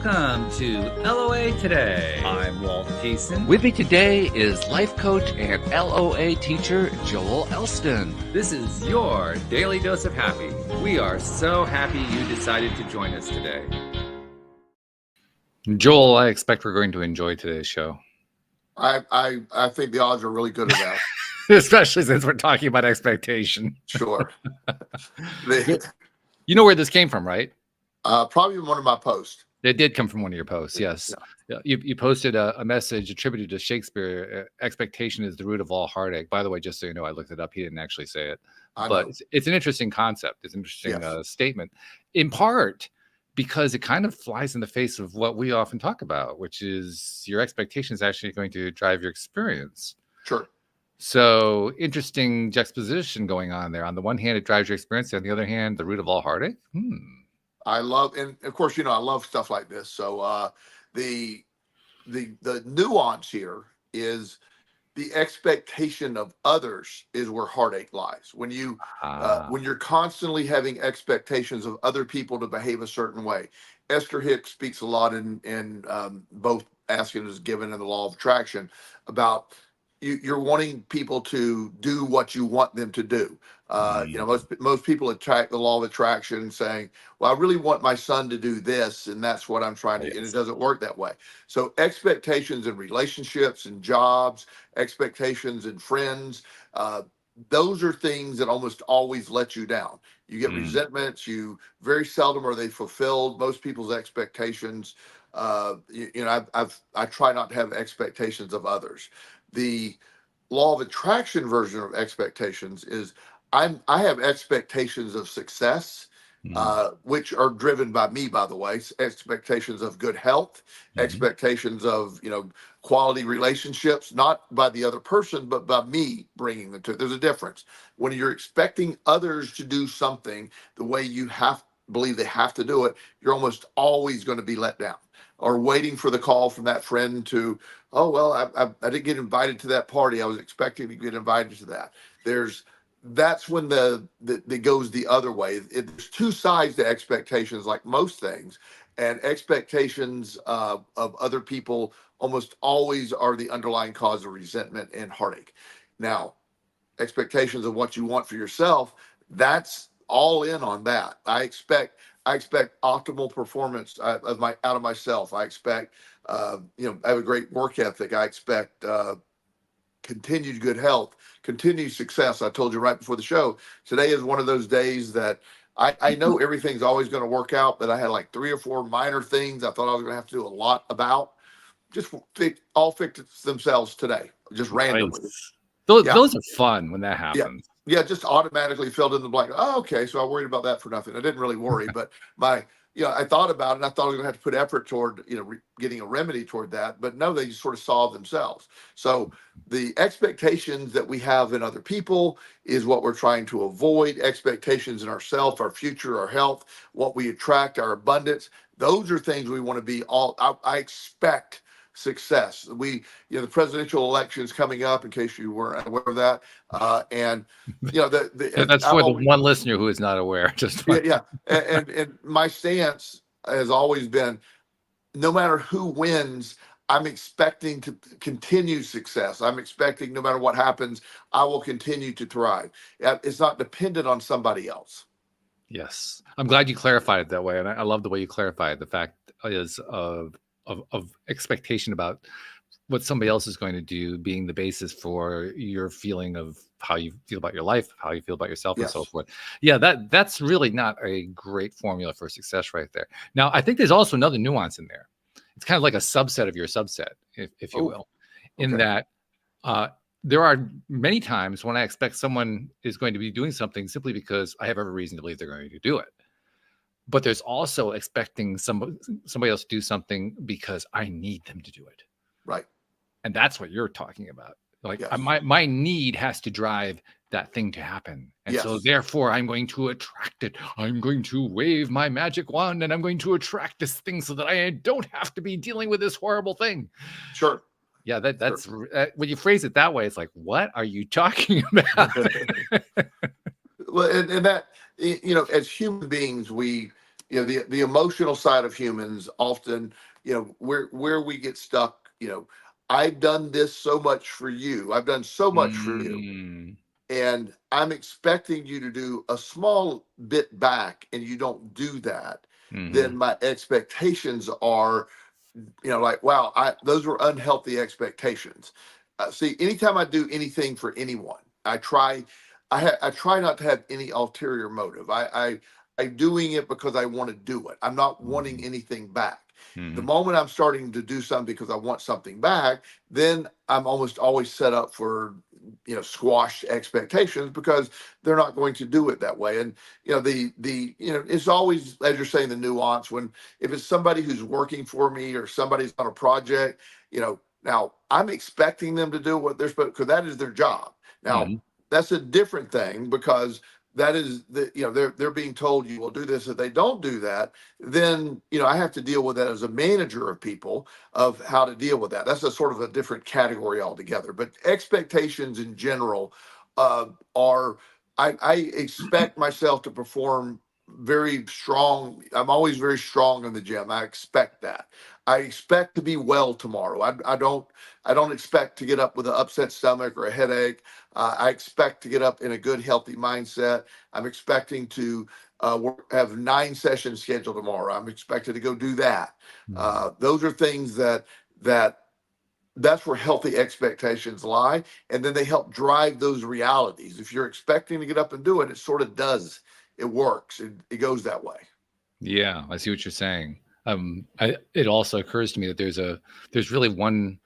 Welcome to LOA Today. I'm Walt Cason. With me today is life coach and LOA teacher Joel Elston. This is your daily dose of happy. We are so happy you decided to join us today. Joel, I expect we're going to enjoy today's show. I think the odds are really good at that. Especially since we're talking about expectation. Sure. You know where this came from, right? Probably one of my posts. It did come from one of your posts, yes. Yeah. You posted a message attributed to Shakespeare. Expectation is the root of all heartache. By the way, just so you know, I looked it up. He didn't actually say it. But it's an interesting concept. It's an interesting statement. In part, because it kind of flies in the face of what we often talk about, which is your expectation is actually going to drive your experience. Sure. So interesting juxtaposition going on there. On the one hand, it drives your experience. On the other hand, the root of all heartache. I love, and of course, you know, I love stuff like this. So the nuance here is the expectation of others is where heartache lies. When you're constantly having expectations of other people to behave a certain way. Esther Hicks speaks a lot in both Asking is Given and the Law of Attraction about you're wanting people to do what you want them to do. You know, most people attract the law of attraction saying, well, I really want my son to do this, and that's what I'm trying to do. And it doesn't work that way. So expectations in relationships and jobs, expectations in friends, those are things that almost always let you down. You get resentments, you very seldom are they fulfilled. Most people's expectations, you know, I try not to have expectations of others. The law of attraction version of expectations is I have expectations of success, which are driven by me, by the way, expectations of good health, expectations of, you know, quality relationships, not by the other person, but by me bringing them to it. There's a difference. When you're expecting others to do something the way you believe they have to do it, you're almost always going to be let down. Or waiting for the call from that friend to, oh, well, I didn't get invited to that party. I was expecting to get invited to that. That's when it goes the other way. There's two sides to expectations, like most things. And expectations of other people almost always are the underlying cause of resentment and heartache. Now, expectations of what you want for yourself, that's all in on that. I expect optimal performance out of myself. I expect, you know, I have a great work ethic. I expect continued good health, continued success. I told you right before the show, today is one of those days that I know everything's always going to work out, but I had like 3 or 4 minor things I thought I was going to have to do a lot about. Just all fixed themselves today, just randomly. Nice. Those are fun when that happens. Yeah, just automatically filled in the blank. Oh, okay, so I worried about that for nothing. I didn't really worry, but I thought about it, and I thought I was going to have to put effort toward, you know, getting a remedy toward that. But no, they just sort of solve themselves. So the expectations that we have in other people is what we're trying to avoid. Expectations in ourselves, our future, our health, what we attract, our abundance. Those are things we want to be I expect success. The presidential election is coming up, in case you weren't aware of that. And you know, that's for the one listener who is not aware. And my stance has always been, no matter who wins, I'm expecting to continue success. I'm expecting no matter what happens, I will continue to thrive. It's not dependent on somebody else. Yes. I'm glad you clarified it that way. And I love the way you clarified. The fact is of expectation about what somebody else is going to do being the basis for your feeling of how you feel about your life, how you feel about yourself, and so forth. Yeah, that's really not a great formula for success right there. Now, I think there's also another nuance in there. It's kind of like a subset of your subset, if you will, in that there are many times when I expect someone is going to be doing something simply because I have every reason to believe they're going to do it. But there's also expecting somebody else to do something because I need them to do it. Right. And that's what you're talking about. Like my need has to drive that thing to happen. And so therefore I'm going to attract it. I'm going to wave my magic wand and I'm going to attract this thing so that I don't have to be dealing with this horrible thing. Sure. Yeah, that's when you phrase it that way, it's like, what are you talking about? Well, and that, you know, as human beings, we the emotional side of humans often, where we get stuck, I've done this so much for you. I've done so much for you. Mm, And I'm expecting you to do a small bit back and you don't do that, mhm, then my expectations are, like, wow, those were unhealthy expectations. See, anytime I do anything for anyone, I try not to have any ulterior motive. I'm doing it because I want to do it. I'm not wanting mhm, anything back. The mhm. moment I'm starting to do something because I want something back, then I'm almost always set up for, squashed expectations because they're not going to do it that way. And it's always, as you're saying, the nuance when, if it's somebody who's working for me or somebody's on a project, now I'm expecting them to do what they're supposed, because that is their job. Now Mhm. that's a different thing, because that is they're being told you will do this. If they don't do that, then I have to deal with that as a manager of people, of how to deal with that. That's a sort of a different category altogether. But expectations in general are, I expect myself to perform very strong. I'm always very strong in the gym. I expect that. I expect to be well tomorrow. I don't expect to get up with an upset stomach or a headache. I expect to get up in a good, healthy mindset. I'm expecting to have 9 sessions scheduled tomorrow. I'm expected to go do that. Mhm. Those are things that's where healthy expectations lie, and then they help drive those realities. If you're expecting to get up and do it, it sort of does. It works. It goes that way. Yeah, I see what you're saying. It also occurs to me that there's really one.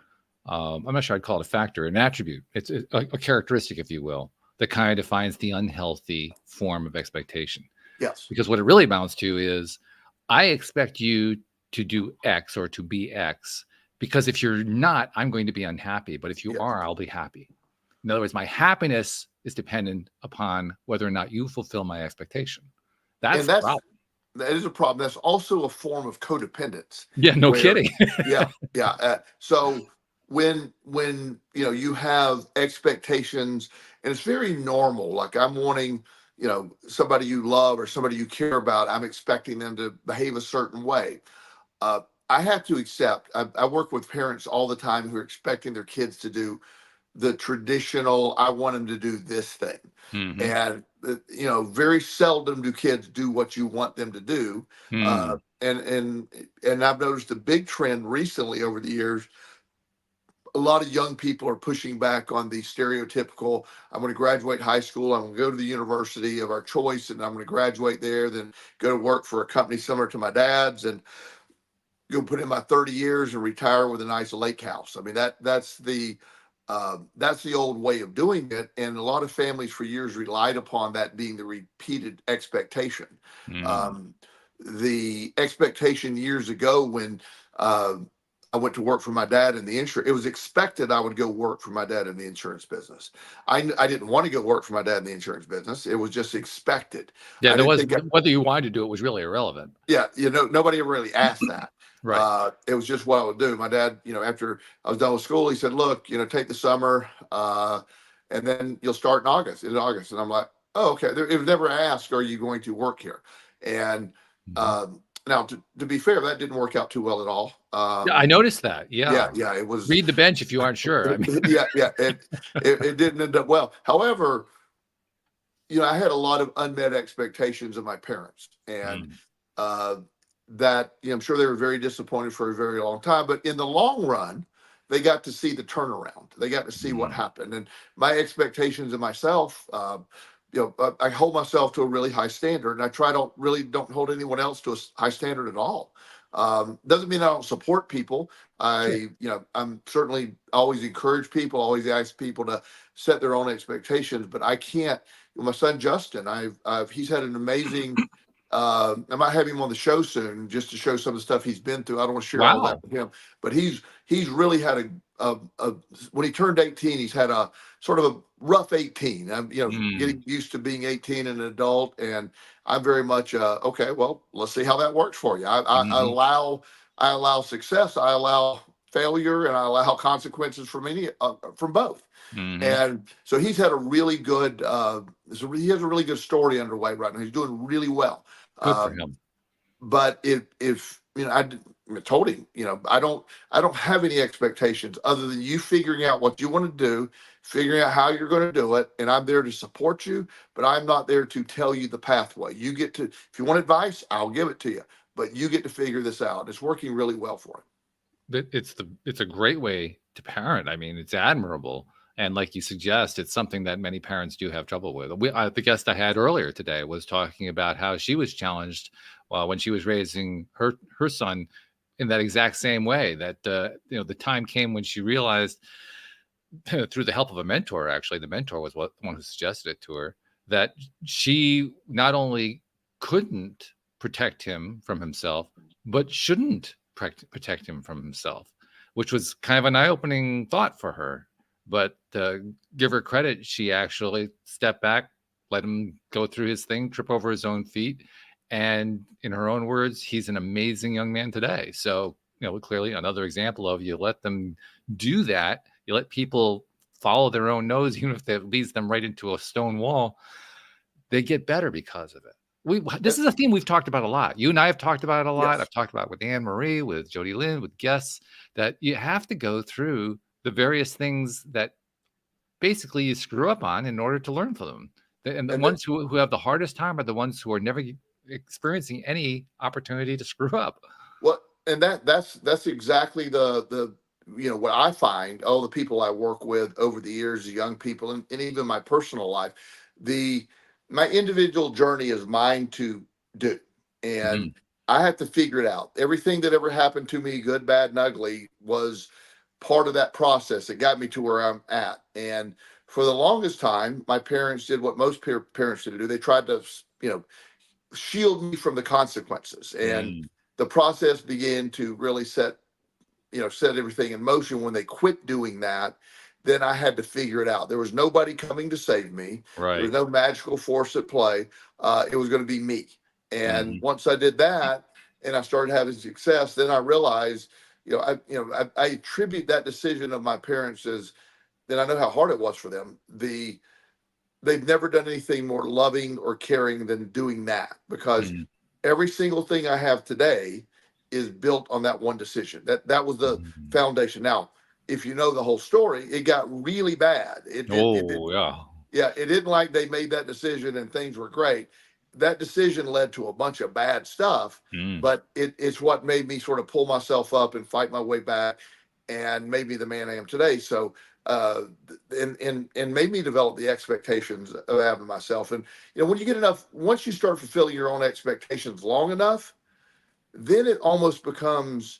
I'm not sure I'd call it a factor, an attribute. It's a characteristic, if you will, that kind of defines the unhealthy form of expectation. Yes. Because what it really amounts to is, I expect you to do X or to be X, because if you're not, I'm going to be unhappy. But if you Yeah. are, I'll be happy. In other words, my happiness is dependent upon whether or not you fulfill my expectation. That's And the problem. that is a problem. That's also a form of codependence, Yeah, no where, kidding. yeah. So when you have expectations, and it's very normal. Like, I'm wanting, somebody you love or somebody you care about. I'm expecting them to behave a certain way. Uh, I have to accept. I work with parents all the time who are expecting their kids to do the traditional, I want them to do this thing. Hmm. And very seldom do kids do what you want them to do. Hmm. And I've noticed a big trend recently over the years. A lot of young people are pushing back on the stereotypical, I'm going to graduate high school, I'm going to go to the university of our choice, and I'm going to graduate there, then go to work for a company similar to my dad's, and go put in my 30 years and retire with a nice lake house. I mean, that's the old way of doing it, and a lot of families for years relied upon that being the repeated expectation. Hmm. Um, the expectation years ago, when uh, I went to work for my dad in the insurance, it was expected I would go work for my dad in the insurance business. I didn't want to go work for my dad in the insurance business. It was just expected. Yeah, I there didn't was, think whether you wanted to do it was really irrelevant. yeah, nobody ever really asked that. Right. It was just what I would do. My dad, after I was done with school, he said, "Look, take the summer, and then you'll start in August." And I'm like, "Oh, okay." It was never asked, "Are you going to work here?" And Mhm. now, to be fair, that didn't work out too well at all. Yeah, I noticed that. Yeah, Yeah. yeah, it was. Read the bench if you aren't sure. I mean, Yeah, yeah, it didn't end up well. However, I had a lot of unmet expectations of my parents, and mm, uh, that I'm sure they were very disappointed for a very long time. But in the long run, they got to see the turnaround. They got to see what mm, happened, and my expectations of myself. I hold myself to a really high standard, and I don't hold anyone else to a high standard at all. Doesn't mean I don't support people. sure. I'm certainly always encourage people, always ask people to set their own expectations, but I can't. My son Justin, he's had an amazing. I might have him on the show soon just to show some of the stuff he's been through. I don't want to share all that Wow. with him, but he's really had when he turned 18, he's had a sort of a rough 18. I'm Mm, getting used to being 18 and an adult, and I'm very much okay. Well, let's see how that works for you. mhm, I allow success, I allow failure, and I allow consequences from both. mhm. And so he's had a really good, he has a really good story underway right now. He's doing really well. Good for Um, him. but if I told him, I don't have any expectations other than you figuring out what you want to do, figuring out how you're going to do it, and I'm there to support you, but I'm not there to tell you the pathway. You get to, if you want advice, I'll give it to you, but you get to figure this out. It's working really well for him. It's a great way to parent. I mean, it's admirable. And like you suggest, it's something that many parents do have trouble with. The guest I had earlier today was talking about how she was challenged when she was raising her son in that exact same way. That the time came when she realized, through the help of a mentor, actually, the mentor was the one who suggested it to her, that she not only couldn't protect him from himself, but shouldn't protect him from himself, which was kind of an eye-opening thought for her. But give her credit, she actually stepped back, let him go through his thing, trip over his own feet. And in her own words, he's an amazing young man today. So, clearly another example of, you let them do that. You let people follow their own nose, even if that leads them right into a stone wall. They get better because of it. This is a theme we've talked about a lot. You and I have talked about it a lot. Yes. I've talked about it with Anne Marie, with Jody Lynn, with guests, that you have to go through the various things that basically you screw up on in order to learn from them. And the ones who have the hardest time are the ones who are never experiencing any opportunity to screw up. Well, and that's exactly the what I find, all the people I work with over the years, the young people, and even my personal life, my individual journey is mine to do. And I have to figure it out. Everything that ever happened to me, good, bad, and ugly, was part of that process that got me to where I'm at. And for the longest time, my parents did what most parents do. They tried to, shield me from the consequences. And the process began to really set everything in motion. When they quit doing that, then I had to figure it out. There was nobody coming to save me. Right. There was no magical force at play. It was going to be me. And once I did that and I started having success, then I realized, I attribute that decision of my parents as, then I know how hard it was for them. They've never done anything more loving or caring than doing that, because every single thing I have today is built on that one decision. That was the foundation. Now, if you know the whole story, it got really bad. It didn't like they made that decision and things were great. That decision led to a bunch of bad stuff, but it's what made me sort of pull myself up and fight my way back and made me the man I am today. So, and made me develop the expectations of having myself. And, when you get enough, once you start fulfilling your own expectations long enough, then it almost becomes,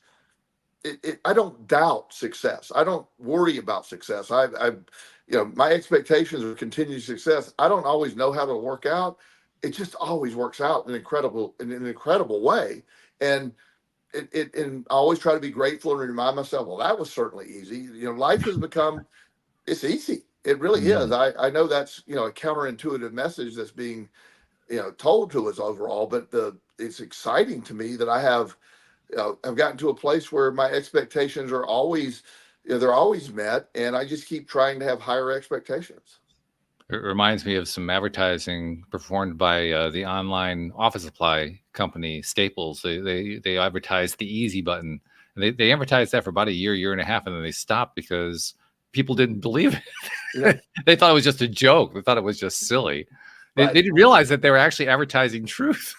I don't doubt success. I don't worry about success. My expectations of continued success, I don't always know how to work out. It just always works out in an incredible way. And and I always try to be grateful and remind myself, well, that was certainly easy. Life has become, it's easy. It really is. I know that's, a counterintuitive message that's being, told to us overall, but it's exciting to me that I've gotten to a place where my expectations are always, they're always met. And I just keep trying to have higher expectations. It reminds me of some advertising performed by the online office supply company Staples. They advertised the easy button. And they advertised that for about a year and a half, and then they stopped because people didn't believe it. Yeah. They thought it was just a joke. They thought it was just silly. Right. They didn't realize that they were actually advertising truth.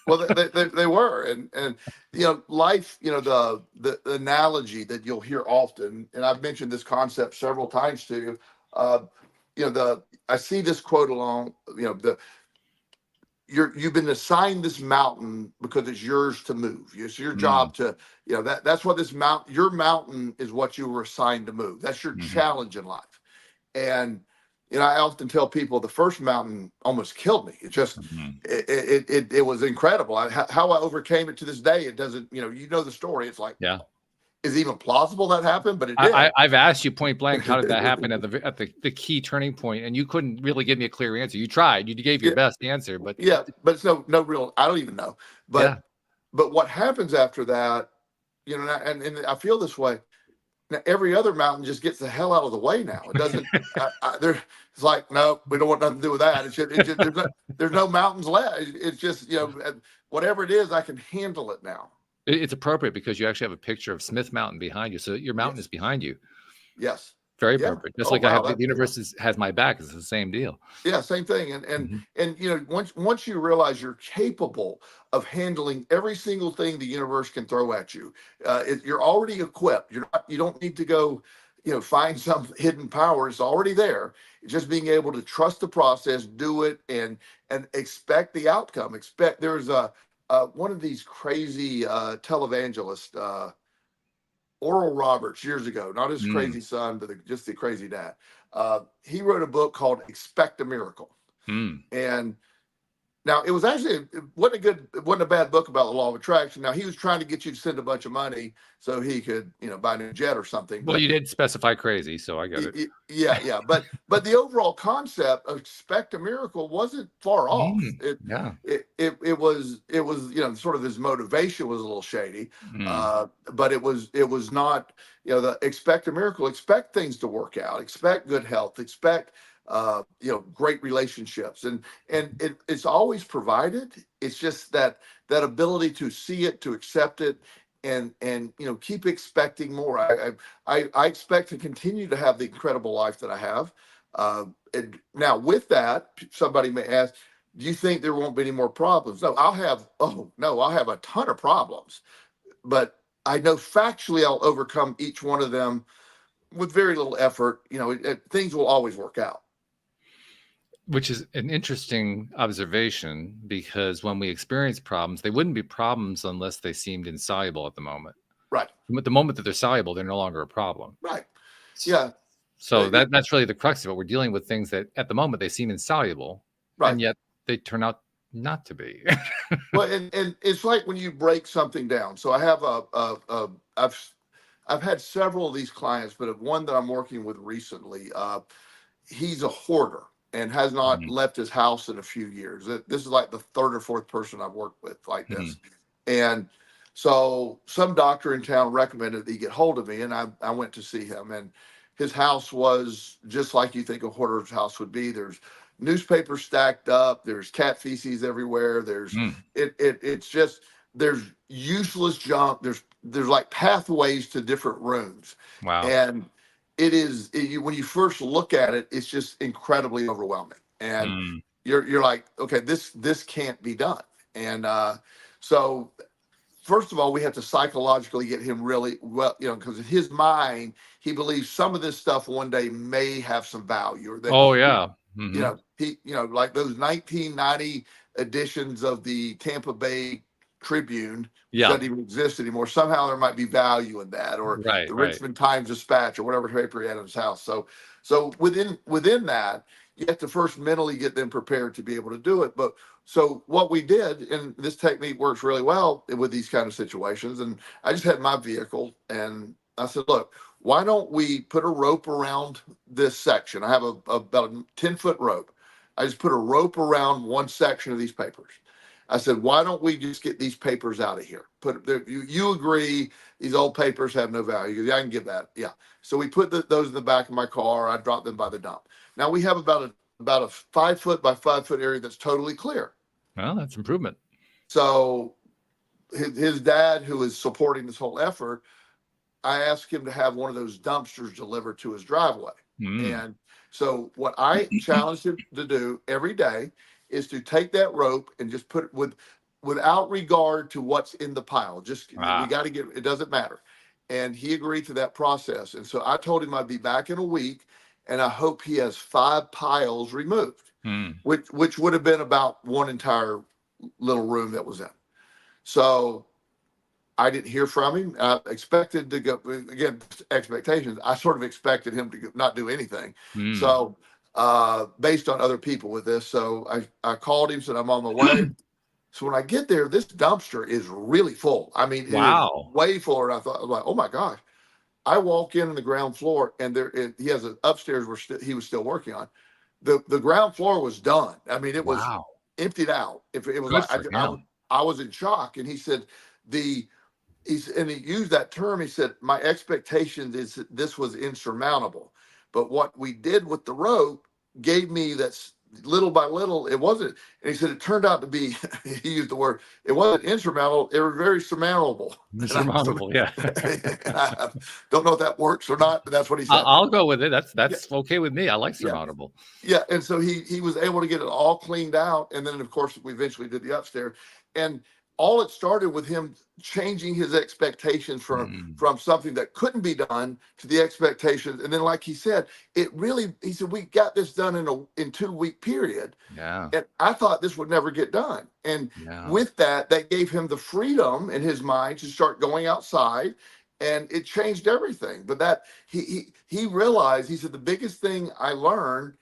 Well, they were, and life. The analogy that you'll hear often, and I've mentioned this concept several times to you. I see this quote along, you've been assigned this mountain because it's yours to move. It's your job to, that's what your mountain is, what you were assigned to move. That's your challenge in life. And, I often tell people the first mountain almost killed me. It just, it was incredible. How I overcame it to this day, it doesn't, the story. It's like, is it even plausible that happened? But it did. I've asked you point blank, how did that happen at the key turning point? And you couldn't really give me a clear answer. You tried, you gave your best answer, but but it's no real, I don't even know. But what happens after that, and I feel this way. Now, every other mountain just gets the hell out of the way now. It doesn't, it's like, no, we don't want nothing to do with that. It's just there's no mountains left. It's just, whatever it is, I can handle it now. It's appropriate because you actually have a picture of Smith Mountain behind you. So your mountain Yes. is behind you. Yes. Very Yeah. appropriate. Just Oh, like I wow. have the universe has my back. It's the same deal. Yeah, same thing. And Mhm. you know, once you realize you're capable of handling every single thing the universe can throw at you, you're already equipped. You don't need to go, you know, find some hidden power. It's already there. Just being able to trust the process, do it, and expect the outcome. There's one of these crazy televangelists, Oral Roberts, years ago, not his Mm. crazy son, but just the crazy dad. He wrote a book called Expect a Miracle. Mm. And now it wasn't a bad book about the law of attraction. Now he was trying to get you to send a bunch of money so he could, you know, buy a new jet or something. Well, But you did specify crazy, so I get it. yeah. But the overall concept of expect a miracle wasn't far off. Yeah. It was, you know, sort of his motivation was a little shady, Mm. but it was not, you know, the expect a miracle, expect things to work out, expect good health, expect you know, great relationships, and it's always provided. It's just that ability to see it, to accept it, and you know, keep expecting more. I expect to continue to have the incredible life that I have. And now with that, somebody may ask, do you think there won't be any more problems? No, I'll have a ton of problems, but I know factually I'll overcome each one of them with very little effort. You know, things will always work out. Which is an interesting observation because when we experience problems, they wouldn't be problems unless they seemed insoluble at the moment. Right. But the moment that they're soluble, they're no longer a problem. Right. Yeah. So that's really the crux of it. We're dealing with things that at the moment they seem insoluble, Right. and yet they turn out not to be. Well, and it's like when you break something down. So I have I've had several of these clients, but one that I'm working with recently, he's a hoarder and has not left his house in a few years. This is like the third or fourth person I've worked with like this. And so some doctor in town recommended that he get hold of me, and I went to see him, and his house was just like you think a hoarder's house would be. There's newspapers stacked up, there's cat feces everywhere, there's it's just, there's useless junk, there's like pathways to different rooms. Wow. And when you first look at it, it's just incredibly overwhelming, and you're like, okay, this can't be done. And so first of all, we have to psychologically get him really well, you know, because in his mind, he believes some of this stuff one day may have some value. Or that, you know, like those 1990 editions of the Tampa Bay Tribune doesn't even exist anymore. Somehow there might be value in that, or the Richmond Times Dispatch, or whatever paper he had in his house. So within that, you have to first mentally get them prepared to be able to do it. But so what we did, and this technique works really well with these kind of situations, and I just had my vehicle, and I said, look, why don't we put a rope around this section? I have about a 10-foot rope. I just put a rope around one section of these papers. I said, why don't we just get these papers out of here? You agree these old papers have no value. Yeah, I can give that. Yeah. So we put those in the back of my car. I dropped them by the dump. Now we have about a 5 foot by 5 foot area that's totally clear. Well, that's improvement. So his dad, who is supporting this whole effort, I asked him to have one of those dumpsters delivered to his driveway. And so what I challenged him to do every day is to take that rope and just put it without regard to what's in the pile. Just we got to get it, doesn't matter. And he agreed to that process. And so I told him I'd be back in a week, and I hope he has 5 piles removed, which would have been about one entire little room that was in. So I didn't hear from him. I expected to go, again, expectations. I sort of expected him to not do anything. So based on other people with this. So I called him, said, I'm on my way. So when I get there, this dumpster is really full. I mean, it is way fuller than I thought. I was like, oh my gosh. I walk in on the ground floor, and he has an upstairs where he was still working on. The ground floor was done. I mean, it was emptied out. If it was I was in shock. And he said, and he used that term. He said, my expectations is that this was insurmountable. But what we did with the rope gave me little by little, it wasn't. And he said it turned out to be. He used the word. It wasn't insurmountable. It was very surmountable. Insurmountable, yeah. And I don't know if that works or not, but that's what he said. I'll go with it. That's Yeah. okay with me. I like Yeah. surmountable. Yeah, and so he was able to get it all cleaned out, and then of course we eventually did the upstairs, and all it started with him changing his expectations from something that couldn't be done to the expectations, and then like he said, he said we got this done in 2 week period, Yeah. and I thought this would never get done, and Yeah. with that gave him the freedom in his mind to start going outside. And it changed everything. But that he realized, he said, the biggest thing I learned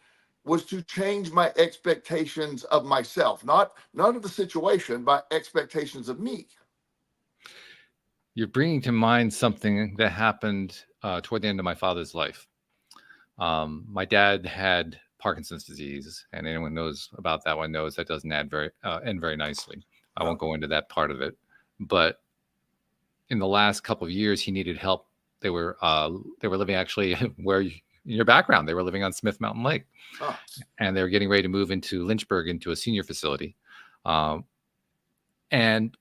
was to change my expectations of myself, not of the situation, but expectations of me. You're bringing to mind something that happened toward the end of my father's life. My dad had Parkinson's disease, and anyone knows about that one knows that doesn't end very nicely. I won't go into that part of it, but in the last couple of years, he needed help. They were living actually where in your background, they were living on Smith Mountain Lake, and they were getting ready to move into Lynchburg into a senior facility. And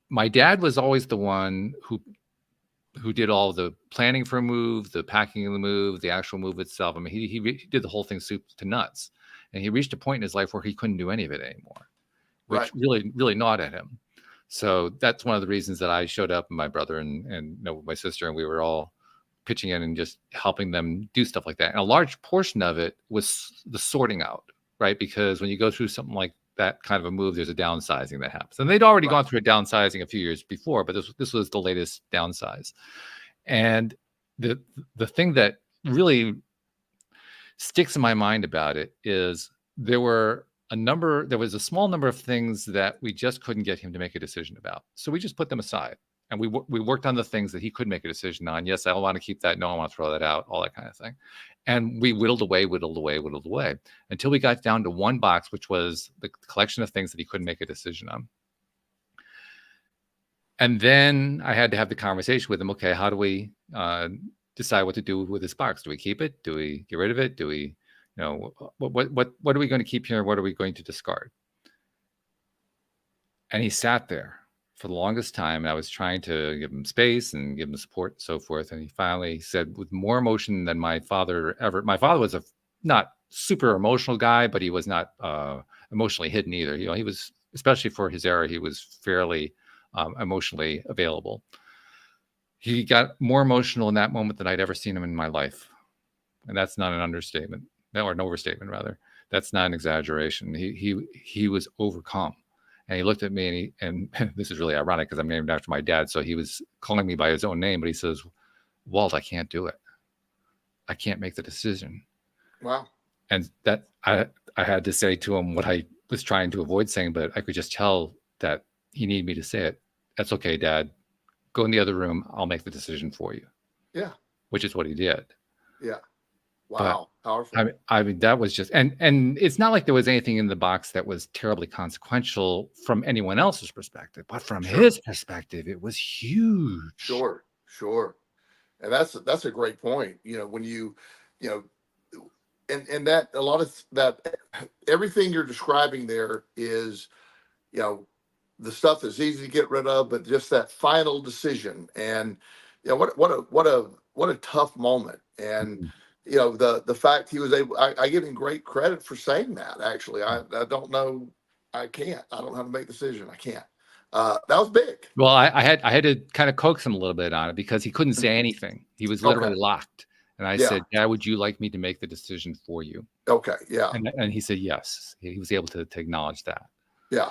my dad was always the one who did all the planning for a move, the packing of the move, the actual move itself. I mean, he did the whole thing soup to nuts, and he reached a point in his life where he couldn't do any of it anymore, which really gnawed at him. So that's one of the reasons that I showed up, and my brother and my sister, and we were all pitching in and just helping them do stuff like that. And a large portion of it was the sorting out, right? Because when you go through something like that kind of a move, there's a downsizing that happens. And they'd already gone through a downsizing a few years before, but this was the latest downsize. And the thing that really sticks in my mind about it is there was a small number of things that we just couldn't get him to make a decision about. So we just put them aside, and we worked on the things that he could make a decision on. Yes, I want to keep that. No, I want to throw that out, all that kind of thing. And we whittled away until we got down to one box, which was the collection of things that he couldn't make a decision on. And then I had to have the conversation with him. Okay, how do we decide what to do with this box? Do we keep it? Do we get rid of it? Do we, what are we going to keep here? What are we going to discard? And he sat there for the longest time. And I was trying to give him space and give him support and so forth. And he finally said, with more emotion than my father ever. My father was a not super emotional guy, but he was not emotionally hidden either. He was, especially for his era, he was fairly emotionally available. He got more emotional in that moment than I'd ever seen him in my life. And that's not an understatement. Or an overstatement, rather. That's not an exaggeration. He was overcome, and he looked at me, and this is really ironic because I'm named after my dad, so he was calling me by his own name, but he says, "Walt, I can't do it. I can't make the decision." Wow. And that I had to say to him what I was trying to avoid saying, but I could just tell that he needed me to say it. That's okay, Dad. Go in the other room. I'll make the decision for you. Yeah. Which is what he did. Yeah. Wow. But, powerful. I mean, that was just, and it's not like there was anything in the box that was terribly consequential from anyone else's perspective, but from his perspective, it was huge. Sure. And that's a great point. When and that a lot of that, everything you're describing there is, the stuff that's easy to get rid of, but just that final decision. And what a tough moment. And the fact he was able, I give him great credit for saying that. Actually, I don't know, I don't know how to make a decision. I can't. That was big. Well, I had to kind of coax him a little bit on it because he couldn't say anything. He was literally locked. And I said, "Dad, would you like me to make the decision for you?" Okay. Yeah. And he said yes. He was able to acknowledge that. Yeah.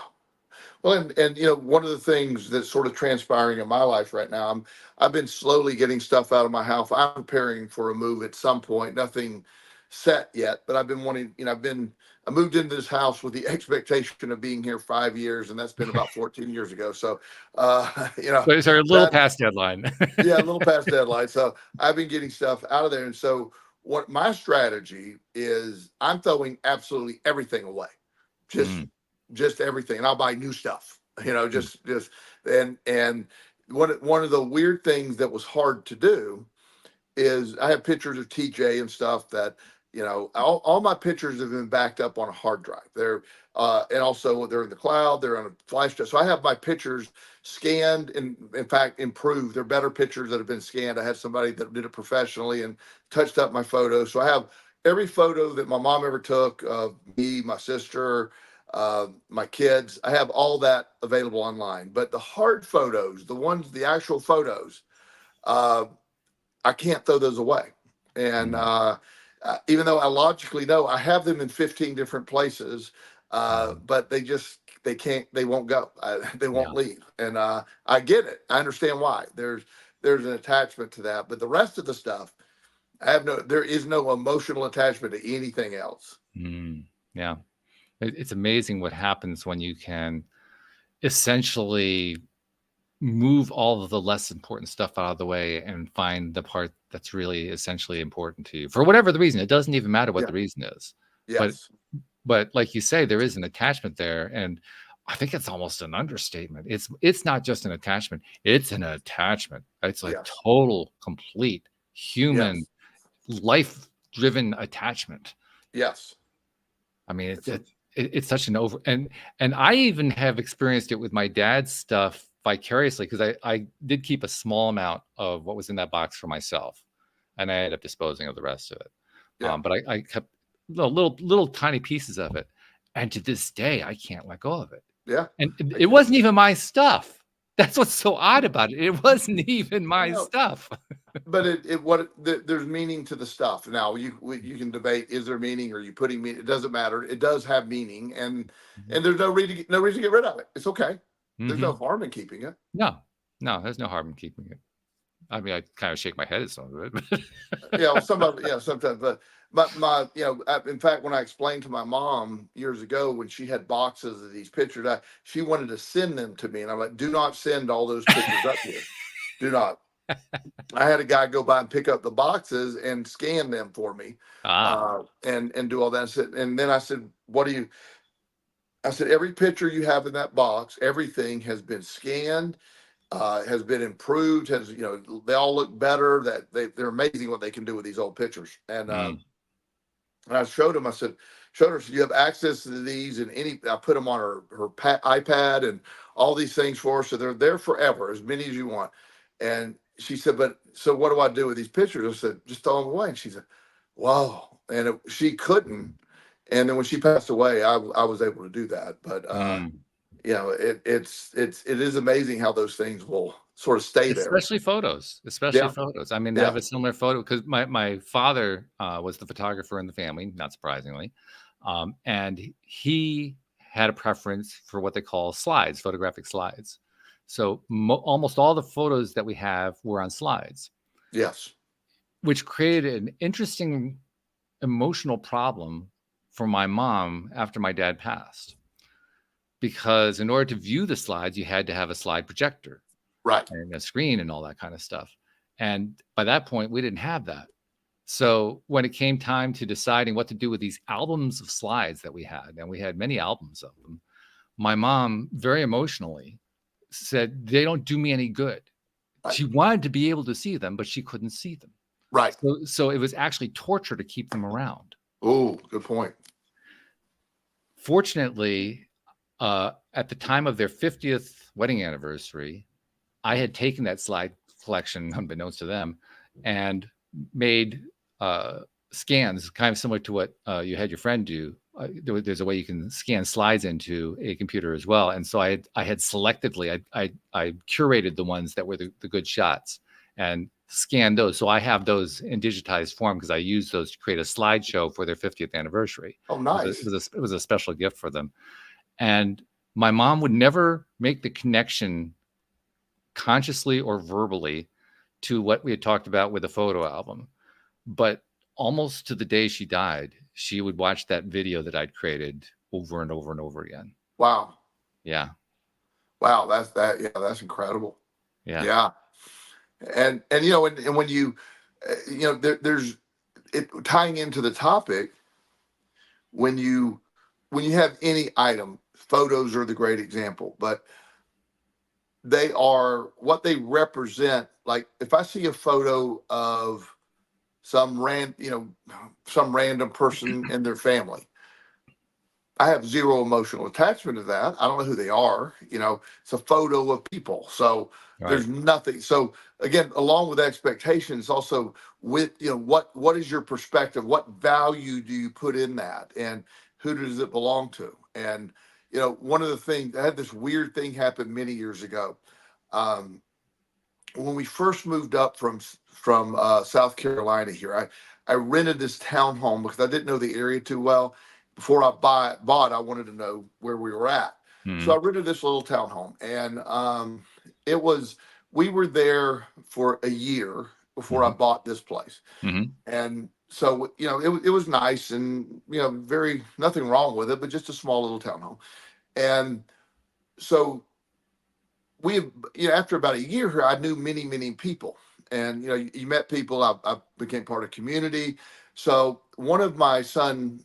Well, and one of the things that's sort of transpiring in my life right now, I've been slowly getting stuff out of my house. I'm preparing for a move at some point. Nothing set yet, but I've been wanting. I moved into this house with the expectation of being here 5 years, and that's been about 14 years ago. So, So it's a little past deadline. Yeah, a little past deadline. So I've been getting stuff out of there, and so what my strategy is, I'm throwing absolutely everything away. Just everything, and I'll buy new stuff. Just and one of the weird things that was hard to do is I have pictures of TJ and stuff that You know, all my pictures have been backed up on a hard drive. And also they're in the cloud. They're on a flash drive. So I have my pictures scanned and, in fact, improved. They're better pictures that have been scanned. I had somebody that did it professionally and touched up my photos. So I have every photo that my mom ever took of me, my sister, my kids. I have all that available online. But the hard photos, the actual photos, I can't throw those away. And even though I logically know I have them in 15 different places, but they won't go. They won't leave. And I get it. I understand why. There's an attachment to that. But the rest of the stuff, there is no emotional attachment to anything else. Yeah. It's amazing what happens when you can essentially move all of the less important stuff out of the way and find the part that's really essentially important to you for whatever the reason. It doesn't even matter what the reason is. Yes. But like you say, there is an attachment there, and I think it's almost an understatement. It's not just an attachment; it's an attachment. It's like total, complete human, life-driven attachment. Yes. I mean, it's such an and I even have experienced it with my dad's stuff vicariously, because I did keep a small amount of what was in that box for myself, and I ended up disposing of the rest of it. But I kept little tiny pieces of it, and to this day I can't let go of it. And it wasn't even my stuff. That's what's so odd about it. It wasn't even my stuff. But there's meaning to the stuff. Now you can debate, is there meaning, or are you putting meaning? It doesn't matter. It does have meaning, and there's no reason to get rid of it. It's okay. There's no harm in keeping it. No, there's no harm in keeping it. I mean, I kind of shake my head at some of it. Sometimes. But my in fact, when I explained to my mom years ago, when she had boxes of these pictures, she wanted to send them to me, and I'm like, do not send all those pictures up here. Do not. I had a guy go by and pick up the boxes and scan them for me, and do all that. And then I said, I said, every picture you have in that box, everything has been scanned, has been improved, they all look better. That they're amazing what they can do with these old pictures. And I showed him. I said, so you have access to these, and I put them on her iPad and all these things for her, so they're there forever, as many as you want. And she said, so what do I do with these pictures? I said, just throw them away. And she said, wow. And she couldn't. And then when she passed away, I was able to do that. But it is amazing how those things will sort of stay there. Especially photos. I mean, I have a similar photo, because my father was the photographer in the family, not surprisingly. And he had a preference for what they call slides, photographic slides. So almost all the photos that we have were on slides. Yes. Which created an interesting emotional problem for my mom after my dad passed. Because in order to view the slides, you had to have a slide projector. Right. And a screen and all that kind of stuff. And by that point, we didn't have that. So when it came time to deciding what to do with these albums of slides that we had, and we had many albums of them, my mom very emotionally said, they don't do me any good. Right. She wanted to be able to see them, but she couldn't see them. Right. So it was actually torture to keep them around. Oh, good point. Fortunately, at the time of their 50th wedding anniversary, I had taken that slide collection, unbeknownst to them, and made scans, kind of similar to what you had your friend do. There's a way you can scan slides into a computer as well. And so I had selectively, I curated the ones that were the good shots and scanned those. So I have those in digitized form, because I used those to create a slideshow for their 50th anniversary. Oh, nice. It was a special gift for them. And my mom would never make the connection consciously or verbally to what we had talked about with the photo album. But almost to the day she died, she would watch that video that I'd created over and over and over again. Wow. Yeah. Wow. That's incredible. Yeah. Yeah. And when you, there's it tying into the topic, when you have any item, photos are the great example, but they are what they represent. Like if I see a photo of some some random person in their family. I have zero emotional attachment to that. I don't know who they are. It's a photo of people. So there's nothing. So again, along with expectations, also with, what is your perspective? What value do you put in that? And who does it belong to? And, one of the things, I had this weird thing happen many years ago. When we first moved up from South Carolina here, I rented this townhome because I didn't know the area too well. Before I bought, I wanted to know where we were at. So I rented this little townhome, and we were there for a year before I bought this place. And so, it was nice, and, nothing wrong with it, but just a small little townhome. And so after about a year here, I knew many, many people, and, you met people. I became part of community. So one of my son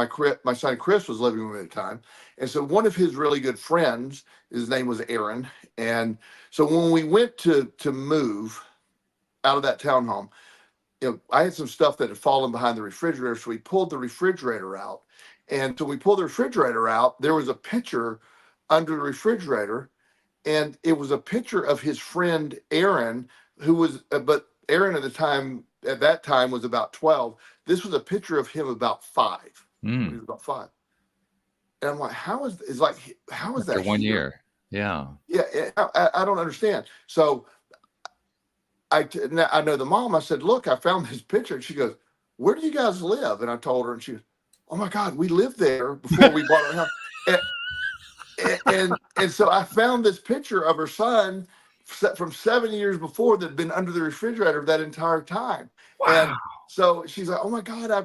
Chris was living with me at the time. And so one of his really good friends, his name was Aaron. And so when we went to move out of that townhome, I had some stuff that had fallen behind the refrigerator. So we pulled the refrigerator out. And so we pulled the refrigerator out, there was a picture under the refrigerator. And it was a picture of his friend Aaron, but Aaron at that time was about 12. This was a picture of him about 5. He was about 5. And I'm like, how is that 1 year? Yeah. Yeah. I don't understand. So I know the mom. I said, look, I found this picture. And she goes, where do you guys live? And I told her, and she goes, oh my God, we lived there before we bought our house. And so I found this picture of her son from 7 years before that had been under the refrigerator that entire time. Wow. And so she's like, oh my God, I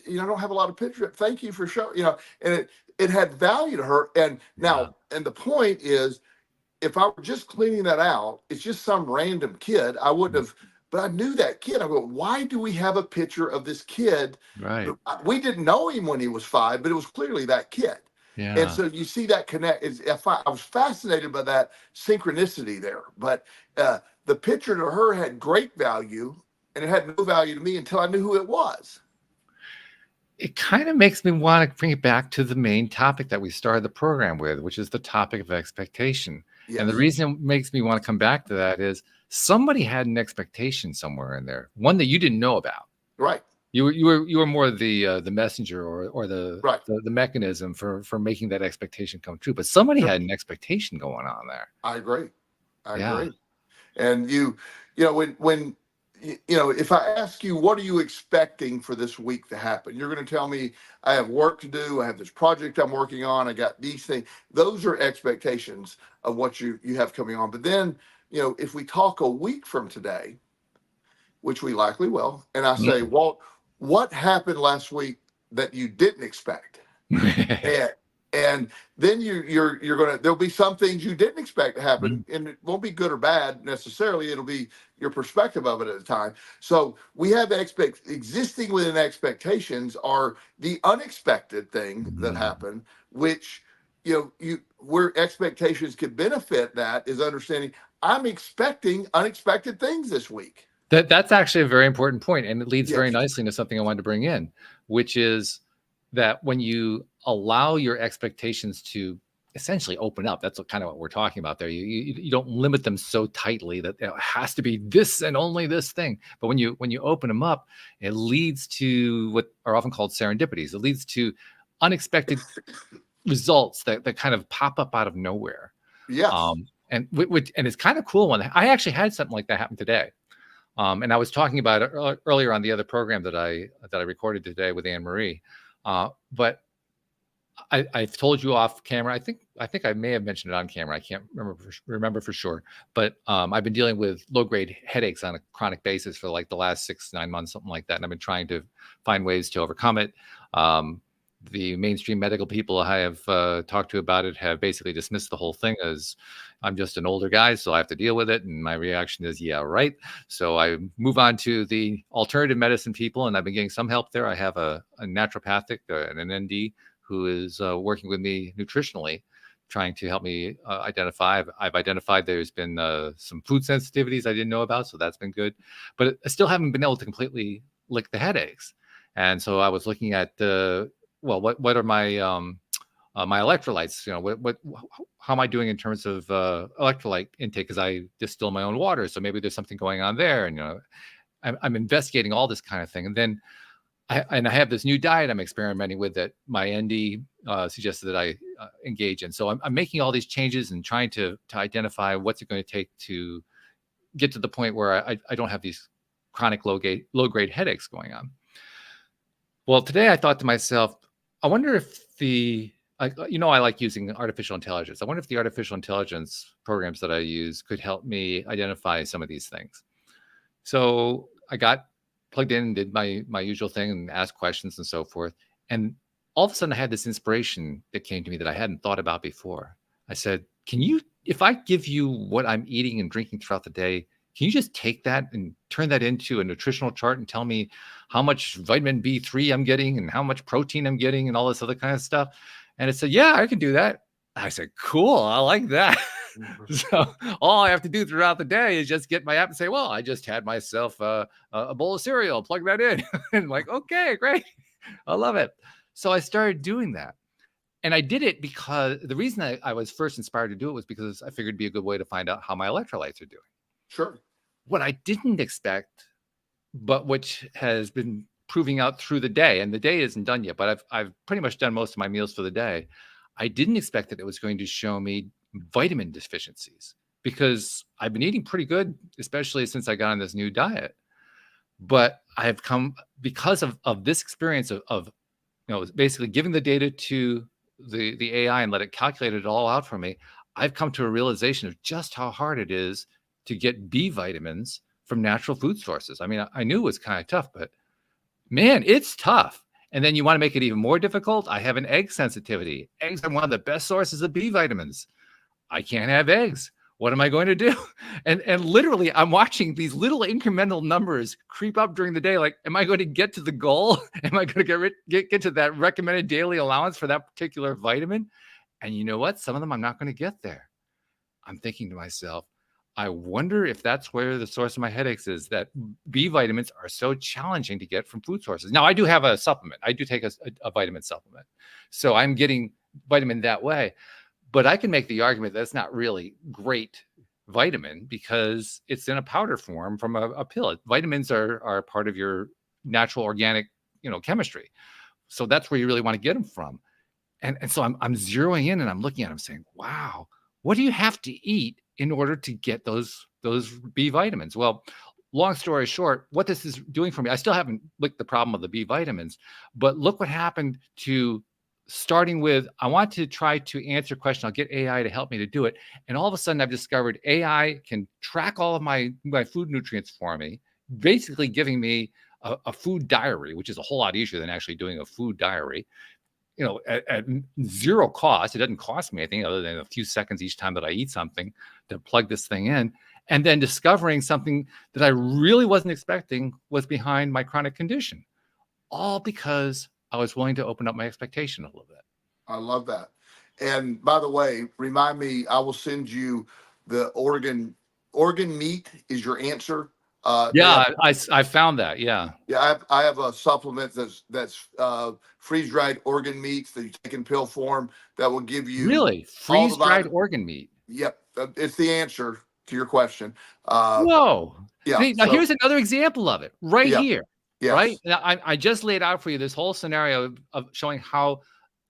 don't have a lot of pictures. Thank you for showing, and it had value to her. And now, and the point is, if I were just cleaning that out, it's just some random kid. I wouldn't have, but I knew that kid. I go, why do we have a picture of this kid? Right. We didn't know him when he was 5, but it was clearly that kid. Yeah. And so you see that connect. I was fascinated by that synchronicity there. But the picture to her had great value, and it had no value to me until I knew who it was. It kind of makes me want to bring it back to the main topic that we started the program with, which is the topic of expectation. Yes. And the reason it makes me want to come back to that is somebody had an expectation somewhere in there, one that you didn't know about. Right. You were more the messenger or the mechanism for making that expectation come true. But somebody had an expectation going on there. I agree. I agree. And when if I ask you, what are you expecting for this week to happen? You're going to tell me, I have work to do. I have this project I'm working on. I got these things. Those are expectations of what you have coming on. But then, if we talk a week from today, which we likely will, and I say, Walt, what happened last week that you didn't expect? And then you're gonna, there'll be some things you didn't expect to happen, and it won't be good or bad necessarily. It'll be your perspective of it at the time. So we have existing within expectations are the unexpected thing that happen, which where expectations could benefit. That is understanding I'm expecting unexpected things this week. That's actually a very important point, and it leads very nicely into something I wanted to bring in, which is that when you allow your expectations to essentially open up, that's kind of what we're talking about there. You don't limit them so tightly that it has to be this and only this thing. But when you open them up, it leads to what are often called serendipities. It leads to unexpected results that kind of pop up out of nowhere. Yes. And it's kind of cool when I actually had something like that happen today. And I was talking about it earlier on the other program that I recorded today with Anne Marie. But I've told you off camera. I think I may have mentioned it on camera. I can't remember for sure. But I've been dealing with low-grade headaches on a chronic basis for like the last 6-9 months, something like that. And I've been trying to find ways to overcome it. The mainstream medical people I have talked to about it have basically dismissed the whole thing as I'm just an older guy, so I have to deal with it. And my reaction is, yeah, right. So I move on to the alternative medicine people, and I've been getting some help there. I have a naturopathic, an ND, who is working with me nutritionally trying to help me identify. I've identified there's been some food sensitivities I didn't know about, so that's been good. But I still haven't been able to completely lick the headaches. And so I was looking at what are my my electrolytes? How am I doing in terms of electrolyte intake? Because I distill my own water, so maybe there's something going on there. And I'm investigating all this kind of thing, and then I have this new diet I'm experimenting with that my ND suggested that I engage in. So I'm making all these changes and trying to identify what's it going to take to get to the point where I don't have these chronic low grade headaches going on. Well, today I thought to myself, I wonder if I like using artificial intelligence. I wonder if the artificial intelligence programs that I use could help me identify some of these things. So I got plugged in and did my usual thing and asked questions and so forth. And all of a sudden I had this inspiration that came to me that I hadn't thought about before. I said, if I give you what I'm eating and drinking throughout the day, can you just take that and turn that into a nutritional chart and tell me how much vitamin B3 I'm getting and how much protein I'm getting and all this other kind of stuff? And it said, yeah, I can do that. I said, cool, I like that. So all I have to do throughout the day is just get my app and say, well, I just had myself a bowl of cereal, plug that in. And like, okay, great. I love it. So I started doing that. And I did it because the reason I was first inspired to do it was because I figured it'd be a good way to find out how my electrolytes are doing. Sure. What I didn't expect, but which has been proving out through the day, and the day isn't done yet, but I've pretty much done most of my meals for the day. I didn't expect that it was going to show me vitamin deficiencies because I've been eating pretty good, especially since I got on this new diet. But I have come because of this experience of basically giving the data to the AI and let it calculate it all out for me. I've come to a realization of just how hard it is to get B vitamins from natural food sources. I mean, I knew it was kind of tough, but man, it's tough. And then you want to make it even more difficult. I have an egg sensitivity. Eggs are one of the best sources of B vitamins. I can't have eggs. What am I going to do? And literally, I'm watching these little incremental numbers creep up during the day. Like, am I going to get to the goal? Am I going to get to that recommended daily allowance for that particular vitamin? And you know what? Some of them I'm not going to get there. I'm thinking to myself, I wonder if that's where the source of my headaches is, that B vitamins are so challenging to get from food sources. Now, I do have a supplement. I do take a vitamin supplement. So I'm getting vitamin that way. But I can make the argument that it's not really great vitamin because it's in a powder form from a pill. Vitamins are part of your natural organic, chemistry. So that's where you really want to get them from. And so I'm zeroing in and I'm looking at them saying, wow, what do you have to eat in order to get those B vitamins? Well, long story short, what this is doing for me, I still haven't licked the problem of the B vitamins, but look what happened to starting with, I want to try to answer a question. I'll get AI to help me to do it. And all of a sudden I've discovered AI can track all of my food nutrients for me, basically giving me a food diary, which is a whole lot easier than actually doing a food diary, at zero cost. It doesn't cost me anything other than a few seconds each time that I eat something to plug this thing in. And then discovering something that I really wasn't expecting was behind my chronic condition, all because I was willing to open up my expectation a little bit. I love that. And by the way, remind me, I will send you the organ meat is your answer. I found that. Yeah. Yeah. I have a supplement that's freeze dried organ meats that you take in pill form that will give you really freeze dried organ meat. Yep. It's the answer to your question. Whoa. Yeah. Now here's another example of it right here. Yes. Right. Now, I just laid out for you this whole scenario of showing how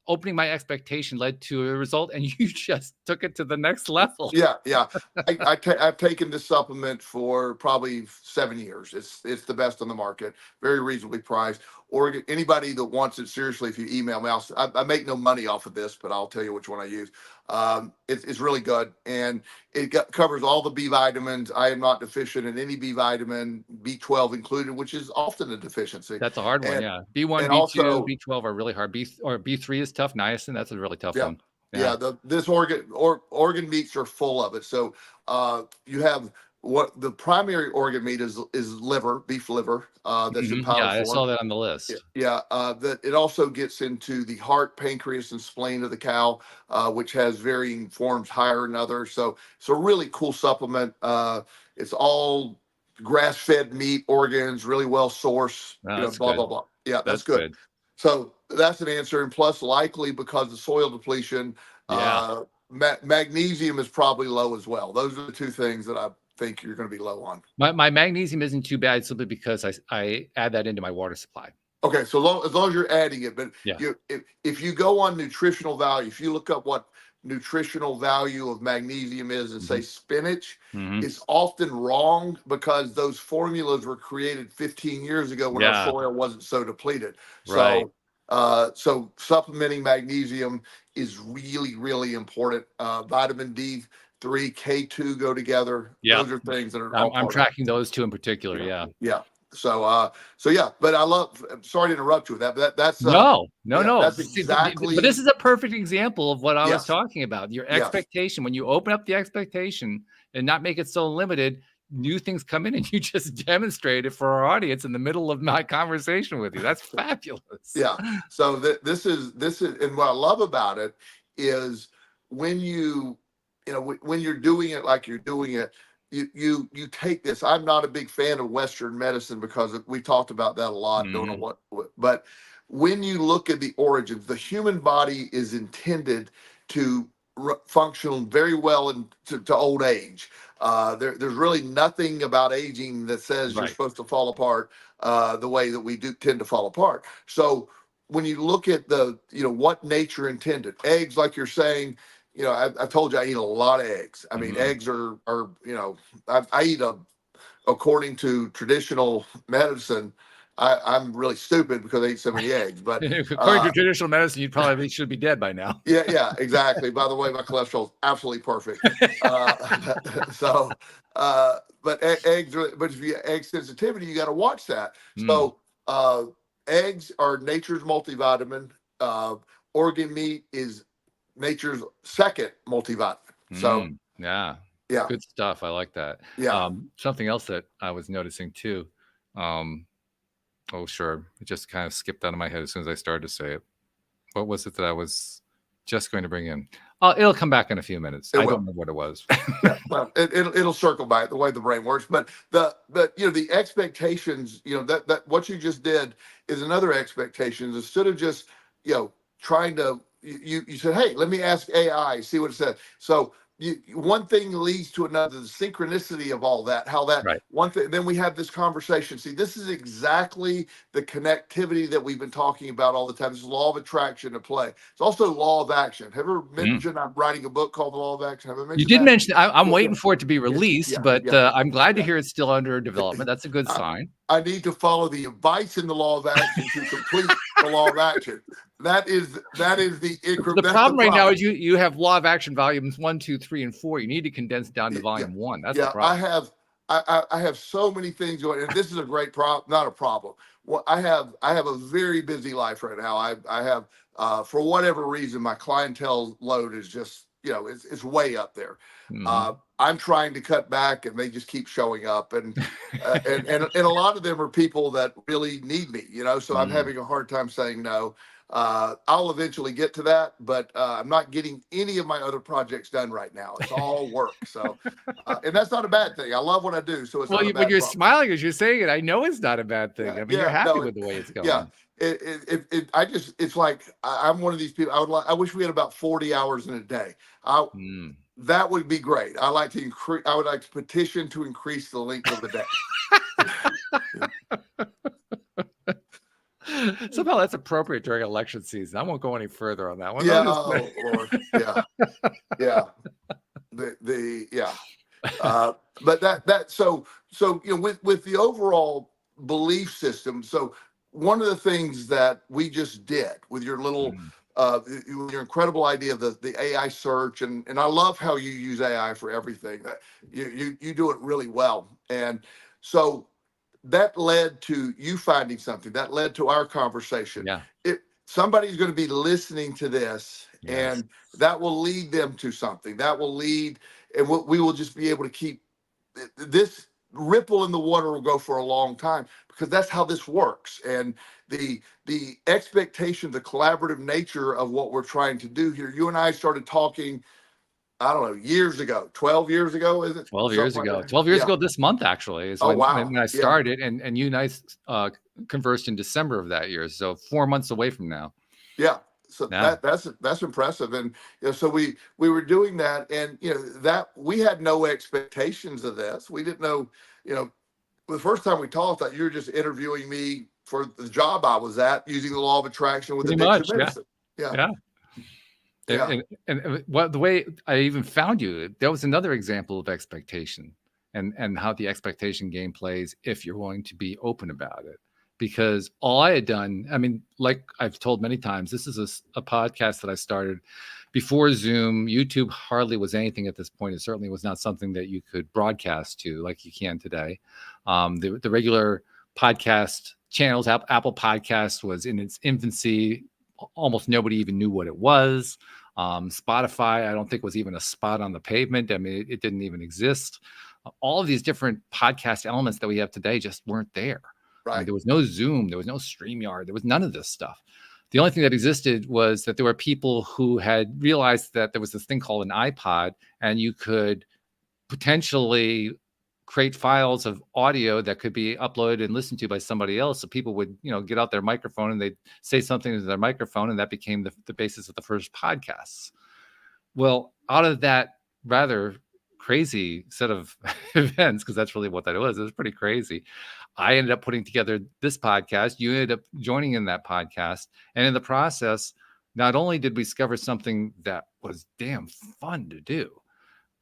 opening my expectation led to a result, and you just took it to the next level. Yeah. I've taken this supplement for probably 7 years. It's the best on the market, very reasonably priced. Or anybody that wants it, seriously, if you email me, I make no money off of this, but I'll tell you which one I use. It's really good, and it covers all the B vitamins. I am not deficient in any B vitamin, B12 included, which is often a deficiency. That's a hard one, yeah. B1, B2, also, B12 are really hard. B3 is tough. Niacin, that's a really tough one. Yeah, this organ meats are full of it. So you have what the primary organ meat is liver, beef liver. That's in powder Yeah, I saw form. that on the list. Yeah, that it also gets into the heart, pancreas, and spleen of the cow, which has varying forms, higher than others. So it's a really cool supplement. It's all grass-fed meat organs, really well sourced. Oh, that's Blah good. blah blah. Yeah, that's That's good. good. So that's an answer, and plus, likely because of soil depletion, Yeah. magnesium is probably low as well. Those are the two things that I think you're going to be low on. My magnesium isn't too bad simply because I add that into my water supply. Okay, so as long as you're adding it, but Yeah. if you go on nutritional value, if you look up what nutritional value of magnesium is and say spinach, it's often wrong because those formulas were created 15 years ago when our soil wasn't so depleted. Right. So supplementing magnesium is really, really important. Vitamin D3, K2 go together. Yeah. Those are things that are I'm tracking those two in particular. Yeah. Yeah. So yeah, but I'm sorry to interrupt you with that, but that's No. that's See, exactly. but this is a perfect example of what I was Yes. talking about. Your Yes. expectation, when you open up the expectation and not make it so limited, new things come in, and you just demonstrated for our audience in the middle of my conversation with you. That's fabulous. Yeah. So this is, and what I love about it is when when you're doing it like you're doing it, you take this. I'm not a big fan of Western medicine because we talked about that a lot. Don't know what, but when you look at the origins, the human body is intended to function very well to old age. There's really nothing about aging that says you're supposed to fall apart the way that we do tend to fall apart. So when you look at what nature intended, eggs, like you're saying, I told you I eat a lot of eggs. I mean, eggs are I eat according to traditional medicine. I'm really stupid because I eat so many eggs. But according to traditional medicine, you probably should be dead by now. Yeah, exactly. By the way, my cholesterol is absolutely perfect. But eggs are. But if you egg sensitivity, you got to watch that. So eggs are nature's multivitamin. Organ meat is nature's second multivitamin. So yeah, good stuff. I like that. Yeah. Something else that I was noticing too. Oh, sure. It just kind of skipped out of my head as soon as I started to say it. What was it that I was just going to bring in? It'll come back in a few minutes. I don't know what it was. Well, it'll circle back the way the brain works. But the expectations, that what you just did is another expectations. Instead of just trying to, you said, hey, let me ask AI, see what it says. So one thing leads to another, the synchronicity of all that, how that one thing, then we have this conversation. See, this is exactly the connectivity that we've been talking about all the time. This is law of attraction at play. It's also law of action. Have you ever mentioned I'm writing a book called The Law of Action? Have I mentioned You did that? mention I'm waiting for it to be released, but I'm glad to hear it's still under development. That's a good sign. I need to follow the advice in the law of action to complete the law of action. That is the increment. The problem right now is you have law of action volumes 1, 2, 3, and 4. You need to condense down to volume 1. That's the problem. I have so many things going, and this is a great problem, not a problem. Well, I have a very busy life right now. I have for whatever reason, my clientele load is just it's way up there. I'm trying to cut back, and they just keep showing up, and a lot of them are people that really need me. So I'm having a hard time saying no. I'll eventually get to that, but I'm not getting any of my other projects done right now. It's all work. So, and that's not a bad thing. I love what I do. So it's not a bad when you're problem. smiling as you're saying it, I know it's not a bad thing. I mean, you're happy with the way it's going. Yeah. It's like I'm one of these people. I wish we had about 40 hours in a day. That would be great. I would like to petition to increase the length of the day. Somehow that's appropriate during election season. I won't go any further on that one. Yeah, Lord. Yeah. But so with the overall belief system. So one of the things that we just did with your little your incredible idea of the AI search, and I love how you use AI for everything. You do it really well, and so that led to you finding something that led to our conversation. Somebody's going to be listening to this, and that will lead them to something that will lead, and we will just be able to keep this ripple in the water will go for a long time, because that's how this works. And the expectation, the collaborative nature of what we're trying to do here. You and I started talking, I don't know, years ago, 12 years ago, is it? 12 years Something like ago. that? 12 years Yeah. ago this month, actually, is Oh, wow. when I Yeah. started, and you and I conversed in December of that year. So 4 months away from now. Yeah. So Yeah. that's impressive. And so we were doing that, and that we had no expectations of this. We didn't know, the first time we talked, that you were just interviewing me for the job I was at, using the law of attraction with Pretty addiction much, yeah. medicine. Yeah. Yeah. Yeah. And what the way I even found you, that was another example of expectation, and how the expectation game plays if you're willing to be open about it. Because all I had done, I mean, like I've told many times, this is a podcast that I started before Zoom. YouTube hardly was anything at this point. It certainly was not something that you could broadcast to like you can today. The regular podcast channels, Apple Podcast was in its infancy. Almost nobody even knew what it was. Spotify, I don't think was even a spot on the pavement. I mean, it didn't even exist. All of these different podcast elements that we have today just weren't there. Right. I mean, there was no Zoom, there was no Streamyard, there was none of this stuff. The only thing that existed was that there were people who had realized that there was this thing called an iPod, and you could potentially create files of audio that could be uploaded and listened to by somebody else. So people would, get out their microphone and they'd say something to their microphone, and that became the basis of the first podcasts. Well, out of that rather crazy set of events, because that's really what that was. It was pretty crazy. I ended up putting together this podcast. You ended up joining in that podcast. And in the process, not only did we discover something that was damn fun to do,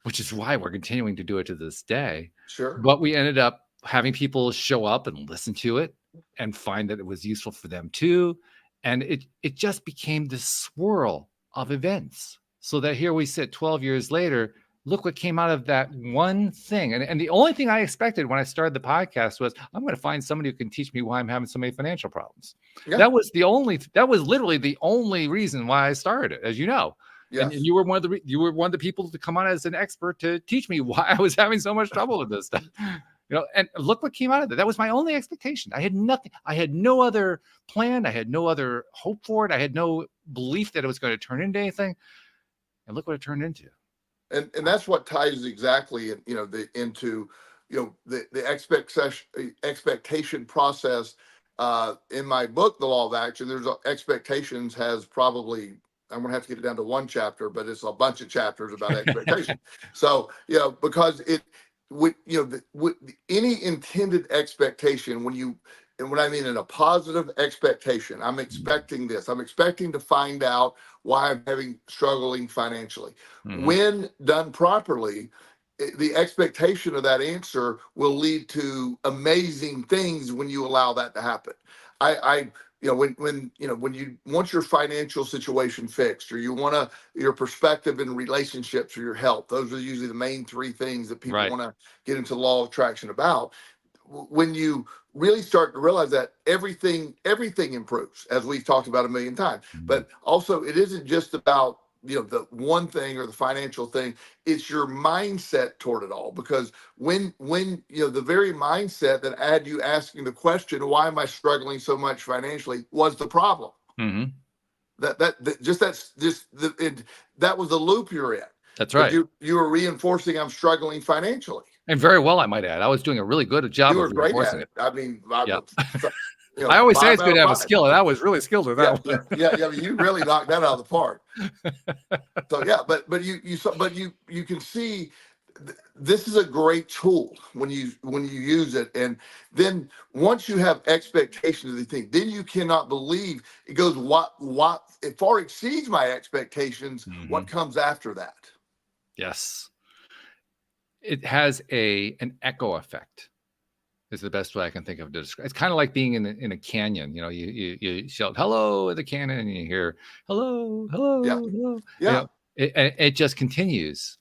which is why we're continuing to do it to this day. Sure. But we ended up having people show up and listen to it and find that it was useful for them too. And it just became this swirl of events. So that here we sit 12 years later. Look what came out of that one thing. And the only thing I expected when I started the podcast was, I'm going to find somebody who can teach me why I'm having so many financial problems. Yeah. That was literally the only reason why I started it, as you know. Yes. And you were one of the people to come on as an expert to teach me why I was having so much trouble with this stuff. And look what came out of it. That was my only expectation. I had nothing. I had no other plan. I had no other hope for it. I had no belief that it was going to turn into anything. And look what it turned into. And that's what ties exactly into the expectation process. In my book, The Law of Action, there's expectations has probably, I'm going to have to get it down to one chapter, but it's a bunch of chapters about expectation. So, because any intended expectation, and when I mean in a positive expectation, I'm expecting this. I'm expecting to find out why I'm struggling financially. Mm-hmm. When done properly, the expectation of that answer will lead to amazing things when you allow that to happen. When you want your financial situation fixed, or you want your perspective in relationships or your health, those are usually the main three things that people want to get into the law of attraction about. When you really start to realize that everything improves, as we've talked about a million times. Mm-hmm. But also, it isn't just about the one thing or the financial thing. It's your mindset toward it all. Because when the very mindset that had you asking the question, why am I struggling so much financially, was the problem. Mm-hmm. That was the loop you're in. That's right. But you were reinforcing I'm struggling financially. And very well, I might add. I was doing a really good job of reinforcing it. I mean, I always say it's good to have a skill, and I was really skilled at that one. Yeah, you really knocked that out of the park. So yeah, but you can see this is a great tool when you use it, and then once you have expectations of the thing, then you cannot believe it goes. What it far exceeds my expectations. Mm-hmm. What comes after that? Yes. It has an echo effect, is the best way I can think of to describe. It's kind of like being in a canyon. You shout hello at the canyon, and you hear hello, hello. Yeah. It just continues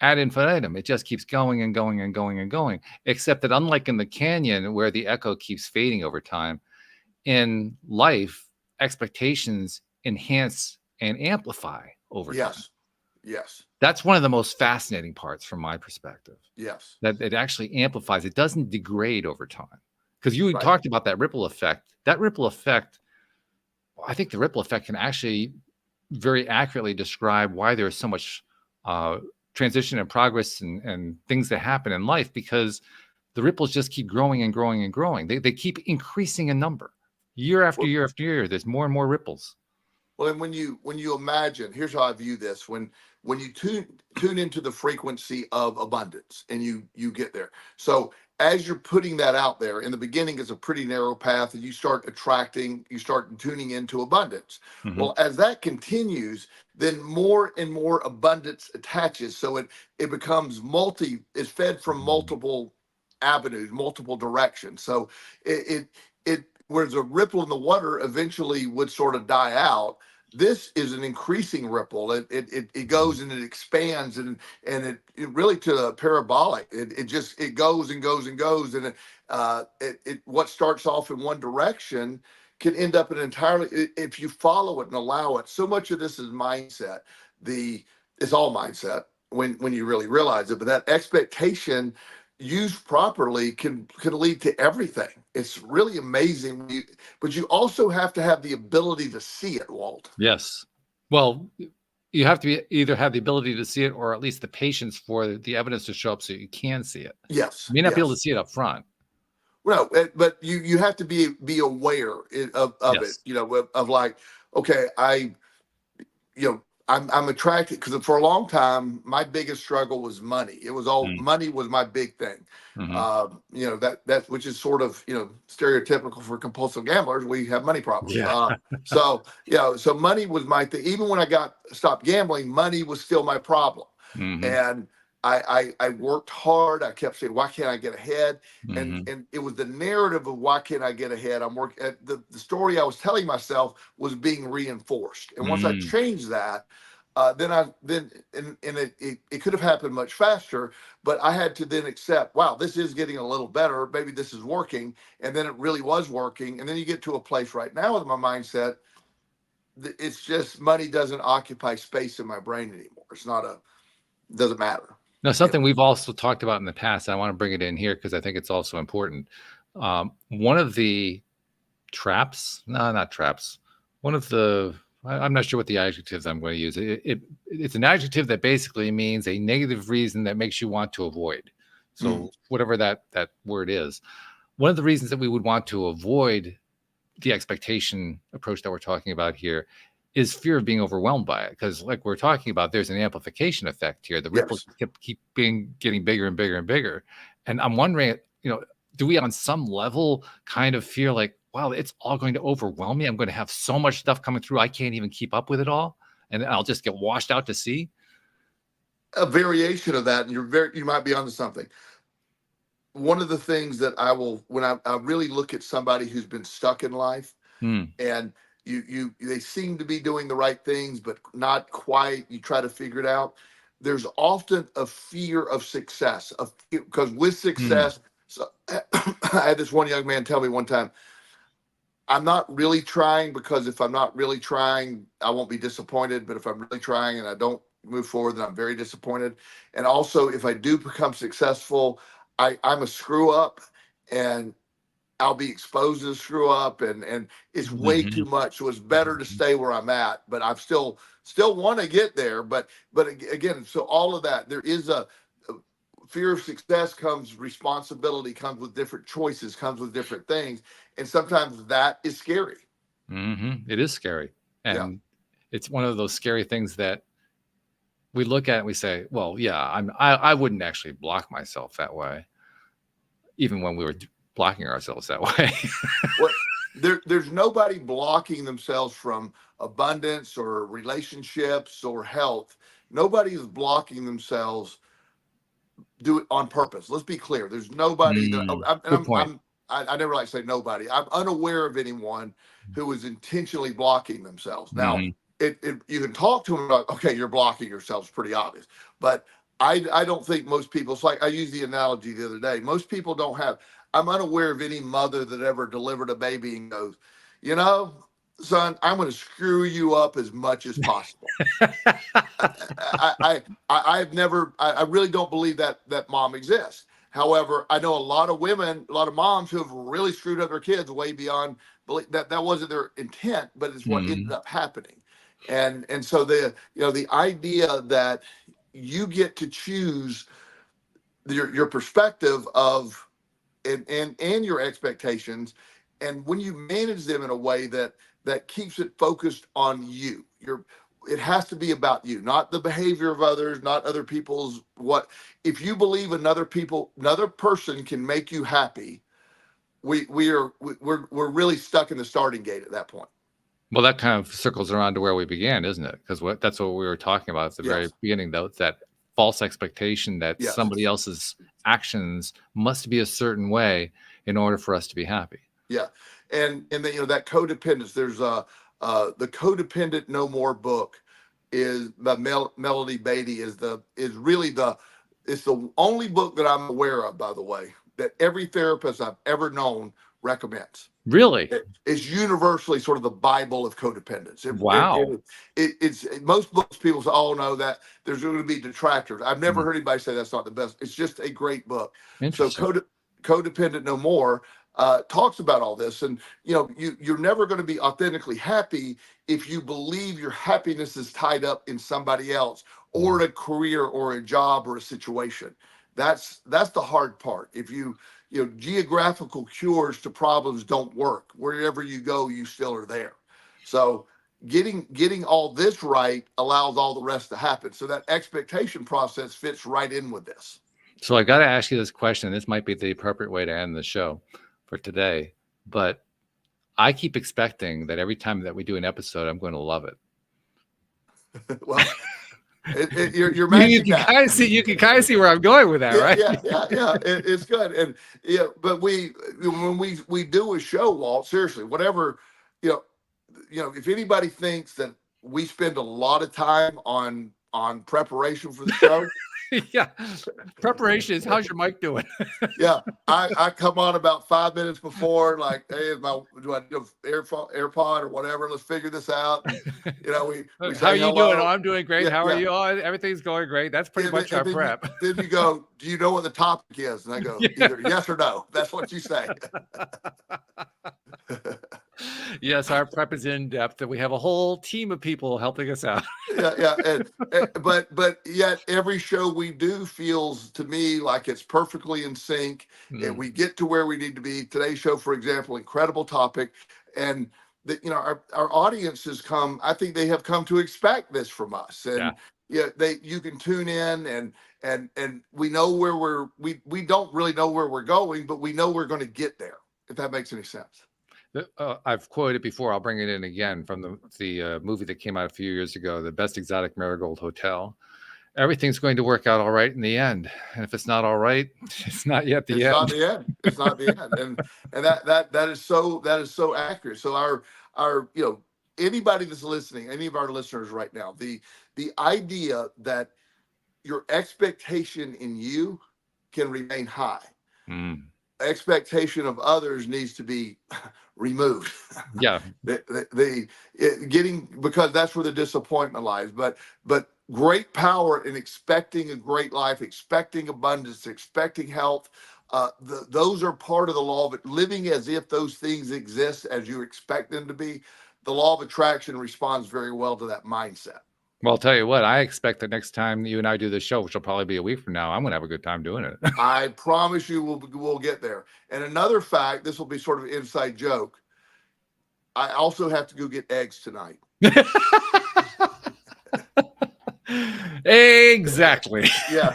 ad infinitum. It just keeps going and going and going and going. Except that unlike in the canyon where the echo keeps fading over time, in life expectations enhance and amplify over time. Yes. That's one of the most fascinating parts from my perspective, Yes. that it actually amplifies. It doesn't degrade over time. Because you Right. talked about that ripple effect. That ripple effect, I think the ripple effect can actually very accurately describe why there is so much transition and progress and things that happen in life, because the ripples just keep growing and growing and growing. They keep increasing in number. Year after Well, year after year, there's more and more ripples. well, and when you imagine, here's how I view this: when you tune into the frequency of abundance, and you get there. So as you're putting that out there, in the beginning, it's a pretty narrow path, and you start attracting, you start tuning into abundance. Mhm. Well, as that continues, then more and more abundance attaches. So it becomes it's fed from multiple avenues, multiple directions. So it whereas a ripple in the water eventually would sort of die out, this is an increasing ripple. It goes and it expands, and it really to a parabolic. It goes and goes and goes, and it what starts off in one direction can end up in entirely, if you follow it and allow it. So much of this is mindset. It's all mindset when you really realize it. But that expectation, used properly, can lead to everything. It's really amazing. But you also have to have the ability to see it, Walt. Yes. Well, you have to either have the ability to see it, or at least the patience for the evidence to show up so you can see it. Yes, You may not be able yes. to see it up front. Well, but you have to be aware of it. Yes. Of like, okay, I'm attracted, because for a long time my biggest struggle was money. It was all Mm. money was my big thing. Mhm. That which is sort of stereotypical for compulsive gamblers. We have money problems. Yeah. So money was my thing. Even when I stopped gambling, money was still my problem. Mhm. And I worked hard. I kept saying, why can't I get ahead? Mhm. And it was the narrative of why can't I get ahead? I'm working at the story I was telling myself was being reinforced. And once I Mm. changed that, it could have happened much faster, but I had to then accept, wow, this is getting a little better. Maybe this is working. And then it really was working. And then you get to a place right now with my mindset. It's just money doesn't occupy space in my brain anymore. Doesn't matter. Now, You something we've also talked about in the past, I want to bring it in here because I think it's also important. One of the traps, no, not traps. One of the, I'm not sure what the adjectives I'm going to use. It's an adjective that basically means a negative reason that makes you want to avoid. So whatever that word is, one of the reasons that we would want to avoid the expectation approach that we're talking about here is fear of being overwhelmed by it. Because like we're talking about, there's an amplification effect here. The ripples Yes. keep getting bigger and bigger and bigger. And I'm wondering, do we on some level kind of feel like, wow, it's all going to overwhelm me? I'm going to have so much stuff coming through, I can't even keep up with it all. And I'll just get washed out to sea. A variation of that, and you might be onto something. One of the things that when I really look at somebody who's been stuck in life, Hmm. and they seem to be doing the right things, but not quite. You try to figure it out. There's often a fear of success, because with Hmm. success, so I had this one young man tell me one time, I'm not really trying, because if I'm not really trying, I won't be disappointed. But if I'm really trying and I don't move forward, then I'm very disappointed. And also, if I do become successful, I'm a screw up, and I'll be exposed to screw up, and it's way Mhm. too much. So it's better to stay where I'm at. But I'm still want to get there. But again, so all of that, there is a fear of success, comes responsibility, comes with different choices, comes with different things, and sometimes that is scary. It is scary. Yeah. And it's one of those scary things that we look at and we say, well, yeah, I wouldn't actually block myself that way, even when we were blocking ourselves that way. What there's nobody blocking themselves from abundance or relationships or health. Nobody is blocking themselves do it on purpose. Let's be clear. There's nobody that Good point. I never like to say nobody. I'm unaware of anyone who is intentionally blocking themselves. Now, Mhm. you can talk to them about, okay, you're blocking yourself. It's pretty obvious. But I don't think most people, it's like I used the analogy the other day. Most people don't have, I'm unaware of any mother that ever delivered a baby and goes, you know, son, I'm going to screw you up as much as possible. I've never, I really don't believe that mom exists. However, I know a lot of women, a lot of moms who have really screwed up their kids way beyond belief. That wasn't their intent, but it's what ended up happening. And so the idea that you get to choose your perspective of and your expectations, and when you manage them in a way that keeps it focused on you, it has to be about you, not the behavior of others, not other people's if you believe another person can make you happy, we're really stuck in the starting gate at that point. Well, that kind of circles around to where we began, isn't it? Because that's what we were talking about at the very beginning, though. It's that false expectation that somebody else's actions must be a certain way in order for us to be happy. Yeah. And then, that codependence, there's the Codependent No More book is by Melody Beatty it's the only book that I'm aware of, by the way, that every therapist I've ever known recommends. Really? It's universally sort of the Bible of codependence. Wow. It's most books people say, oh no, that there's going to be detractors. I've never heard anybody say that's not the best. It's just a great book. So Codependent No More talks about all this, and you're never going to be authentically happy if you believe your happiness is tied up in somebody else or a career or a job or a situation. That's the hard part. If geographical cures to problems don't work. Wherever you go, you still are there. So getting all this right allows all the rest to happen. So that expectation process fits right in with this. So I got to ask you this question. This might be the appropriate way to end the show for today, but I keep expecting that every time that we do an episode, I'm going to love it. Well, you're you can kind of see where I'm going with that, right? Yeah. It's good, and but when we do a show, Walt, seriously, whatever, if anybody thinks that we spend a lot of time on preparation for the show. Yeah, preparation is how's your mic doing? Yeah, I come on about 5 minutes before, like, hey, do I do AirPod or whatever? Let's figure this out. We how are you doing? Oh, I'm doing great. How are you? Oh, everything's going great. That's pretty much our prep. Then you go, do you know what the topic is? And I go, either yes or no. That's what you say. Yes, our prep is in depth, and we have a whole team of people helping us out. But yet every show we do feels to me like it's perfectly in sync, and we get to where we need to be. Today's show, for example, incredible topic, and our audience has come. I think they have come to expect this from us, and you can tune in and we know where we don't really know where we're going, but we know we're going to get there. If that makes any sense. I've quoted before. I'll bring it in again from the movie that came out a few years ago, The Best Exotic Marigold Hotel. Everything's going to work out all right in the end, and if it's not all right, it's not yet the end. It's not the end. It's not the end, and that is so accurate. So our anybody that's listening, any of our listeners right now, the idea that your expectation in you can remain high. Expectation of others needs to be removed. Yeah. Because that's where the disappointment lies. But great power in expecting a great life, expecting abundance, expecting health. Those are part of the law of it. Living as if those things exist as you expect them to be. The law of attraction responds very well to that mindset. Well, I'll tell you what, I expect the next time you and I do this show, which will probably be a week from now, I'm going to have a good time doing it. I promise you we'll get there. And another fact, this will be sort of an inside joke. I also have to go get eggs tonight. Exactly. Yeah.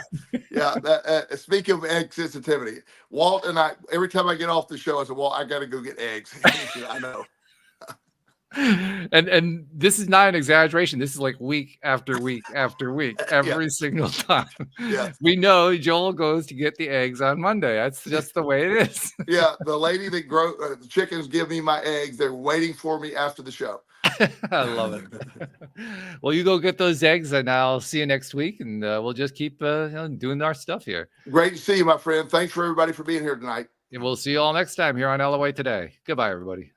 Speaking of egg sensitivity, Walt and I, every time I get off the show, I said, Walt, I got to go get eggs. I know. And this is not an exaggeration. This is like week after week after week, every single time. Yeah. We know Joel goes to get the eggs on Monday. That's just the way it is. Yeah. The lady that grows the chickens give me my eggs. They're waiting for me after the show. I love it. Well, you go get those eggs, and I'll see you next week, and we'll just keep doing our stuff here. Great to see you, my friend. Thanks for everybody for being here tonight. And we'll see you all next time here on LOA Today. Goodbye, everybody.